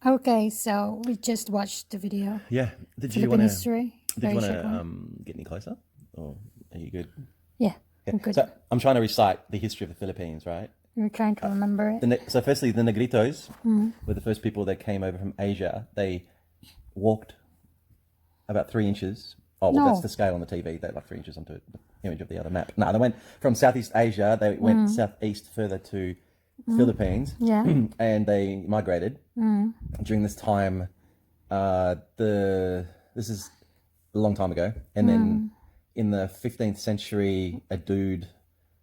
Okay, so we just watched the video. Yeah. Did you Philippine want to? history. Did you Very want short to one. get any closer, or are you good? Yeah, Yeah. I'm good. So I'm trying to recite the history of the Philippines, right? You're trying to remember it. So firstly, the Negritos were the first people that came over from Asia. They walked about 3 inches. Oh, well, that's No. the scale on the TV. They're like 3 inches onto the image of the other map. No, they went from Southeast Asia. They went southeast further to Philippines, Yeah. and they migrated during this time. This is a long time ago, and then in the 15th century, a dude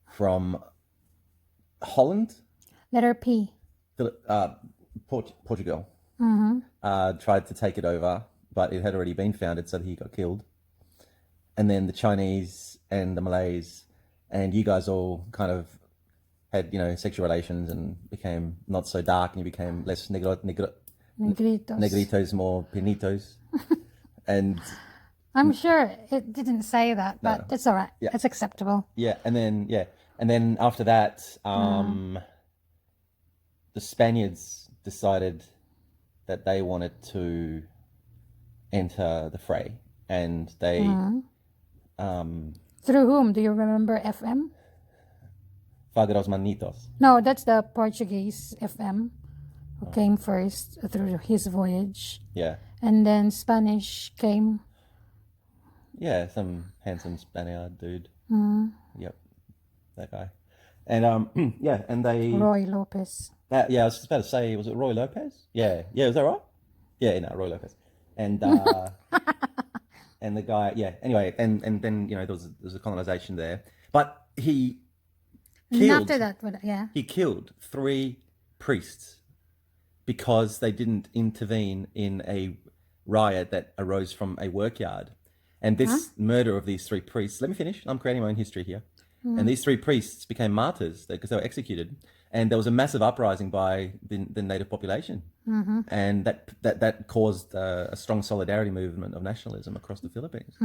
from Holland, Letter P. Portugal, tried to take it over, but it had already been founded, so he got killed. And then the Chinese and the Malays and you guys all kind of had, sexual relations and became not so dark, and you became less Negritos. negritos, more pinitos. And I'm sure it didn't say that, but No. it's all right. Yeah. It's acceptable. and then after that, the Spaniards decided that they wanted to enter the fray, and they Through whom? Do you remember FM? Fagaros Manitos. No, that's the Portuguese FM who came first through his voyage. Yeah. And then Spanish came. Yeah, some handsome Spaniard dude. Yep, that guy. And yeah, and they. Roy Lopez. I was just about to say, was it Roy Lopez? Yeah, is that right? Yeah, no, Roy Lopez. And and the guy, yeah. Anyway, and then there was a colonization there, but he And killed. after that, He killed 3 priests because they didn't intervene in a riot that arose from a workyard. And this murder of these 3 priests, let me finish. I'm creating my own history here. And these 3 priests became martyrs because they were executed. And there was a massive uprising by the native population. And that caused a strong solidarity movement of nationalism across the Philippines.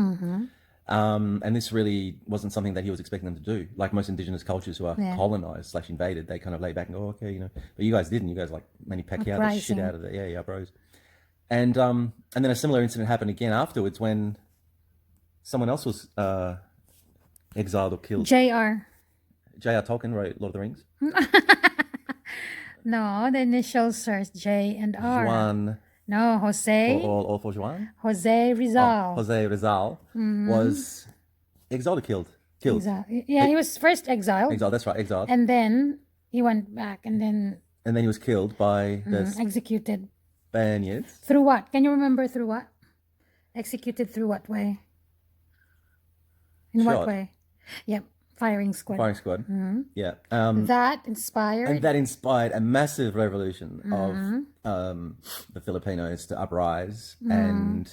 And this really wasn't something that he was expecting them to do. Like most indigenous cultures who are colonized / invaded, they kind of lay back and go, okay, But you guys didn't. You guys like Manny Pacquiao the shit out of it. Yeah, uprise. And then a similar incident happened again afterwards when someone else was exiled or killed. J.R. J.R. Tolkien wrote Lord of the Rings. No, the initials are J and R. Juan. No, Jose. All for Juan. Jose Rizal. Jose Rizal was exiled or killed? Killed. Yeah, he was first exiled. Exiled. That's right. Exiled. And then he went back and then he was killed by the executed. Spaniards. Through what? Can you remember through what? Executed through what way? In what Shot. way? Yep. Firing squad. Firing squad. Yeah. That inspired. And that inspired a massive revolution of the Filipinos to uprise and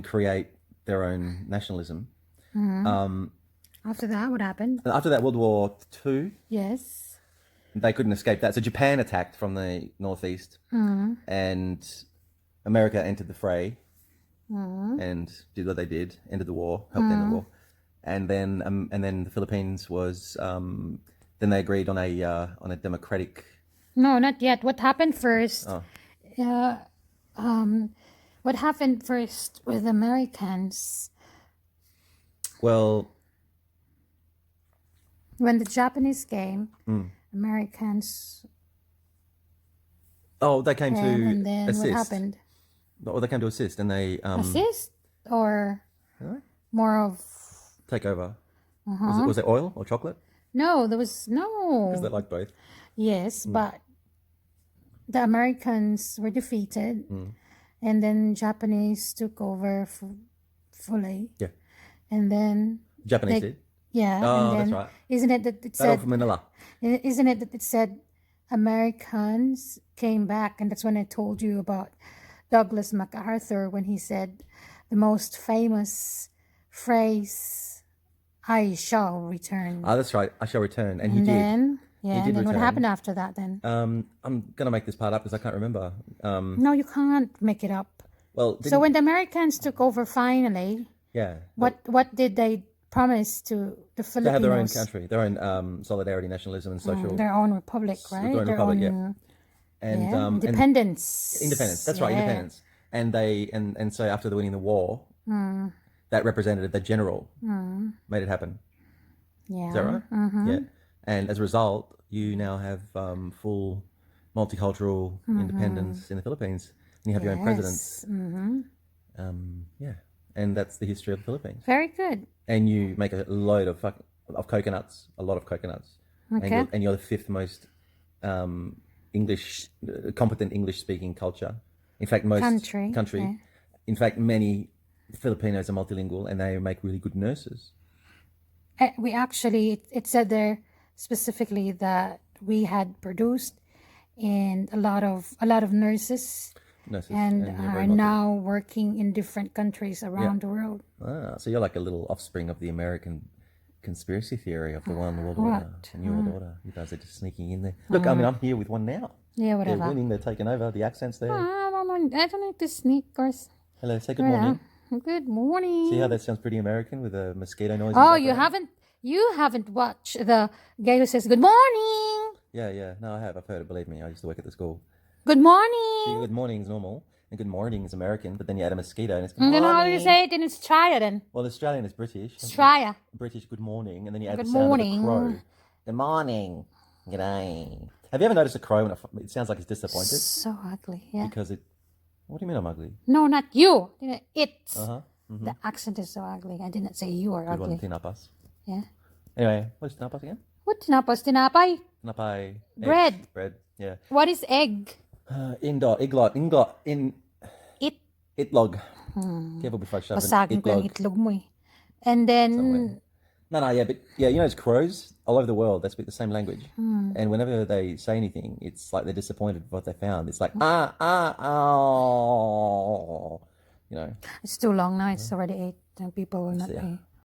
create their own nationalism. After that, what happened? And after that, World War II, Yes. they couldn't escape that. So Japan attacked from the northeast, and America entered the fray and did what they did, ended the war, helped end the war. And then the Philippines was then they agreed on a democratic. No, not yet. What happened first? What happened first with Americans? Well, When the Japanese came, Americans they came came, to and then assist. what happened? They came to assist, and they Assist or more of take over. Was it oil or chocolate? no? There was Because they no. like both. Yes, but the Americans were defeated, and then Japanese took over fully, Yeah, and then Japanese they- did. yeah, Oh, and then that's right. isn't it that it Battle said? for Manila. Isn't it that it said Americans came back, and that's when I told you about Douglas MacArthur when he said the most famous phrase, "I shall return." Ah, that's right. I shall return, and he And did. then, yeah, did and then what return. happened after that then? I'm gonna make this part up because I can't remember. No, you can't make it up. Well, So when the Americans took over finally, yeah, what did they promise to the Filipinos? they have their own country, their own solidarity, nationalism, and social. Their own republic, right? own republic, yeah. and Yeah. and Independence. independence. That's right, Yeah. independence. And they and so after the winning the war, that representative, the general, made it happen. Yeah. Is that right? Yeah. And as a result, you now have full multicultural independence in the Philippines, and you have your own president. Yes. Yeah, and that's the history of the Philippines. Very good. And you make a load of coconuts, a lot of coconuts, Okay. and you're the fifth most competent English speaking culture. In fact, most Country. Yeah. In fact, many Filipinos are multilingual, and they make really good nurses. We actually, it said there specifically that we had produced and a lot of nurses and you're are very multi- now working in different countries around the world. so you're like a little offspring of the American conspiracy theory of the One World Order, the New World Order. You guys are just sneaking in there. Look, I mean, I'm here with one now. Yeah, They're whatever. winning. They're taking over. The accents there. I don't need to sneak, of course. Hello, say good morning. Good morning. See how that sounds pretty American with a mosquito noise? Oh, you haven't watched the guy who says good morning. Yeah. No, I have. I've heard it. Believe me, I used to work at the school. Good morning. See, good morning is normal, and good morning is American. But then you add a mosquito, and it's good And morning. then how do you say it in Australia then? Well, Australian is British. Australia. British good morning, and then you add Good the sound morning. of the crow. Good morning. G'day. Have you ever noticed a crow when it sounds like it's disappointed? So ugly, yeah. Because it. What do you mean I'm ugly? No, not you. It's. Mm-hmm. The accent is so ugly. I didn't say you are Good ugly. one, tinapas. Yeah. Anyway, what is tinapas again? What tinapas? Tinapay? Tinapay. Bread. Eggs, bread. Yeah. What is egg? Iglot. It. Itlog. Careful before I shove an Basagin ko yung itlog. itlog mo eh. And then, No, but you know, it's crows all over the world. They speak the same language, and whenever they say anything, it's like they're disappointed with what they found. It's like oh, you know. it's too long now. It's already 8 and people will not Yeah. pay.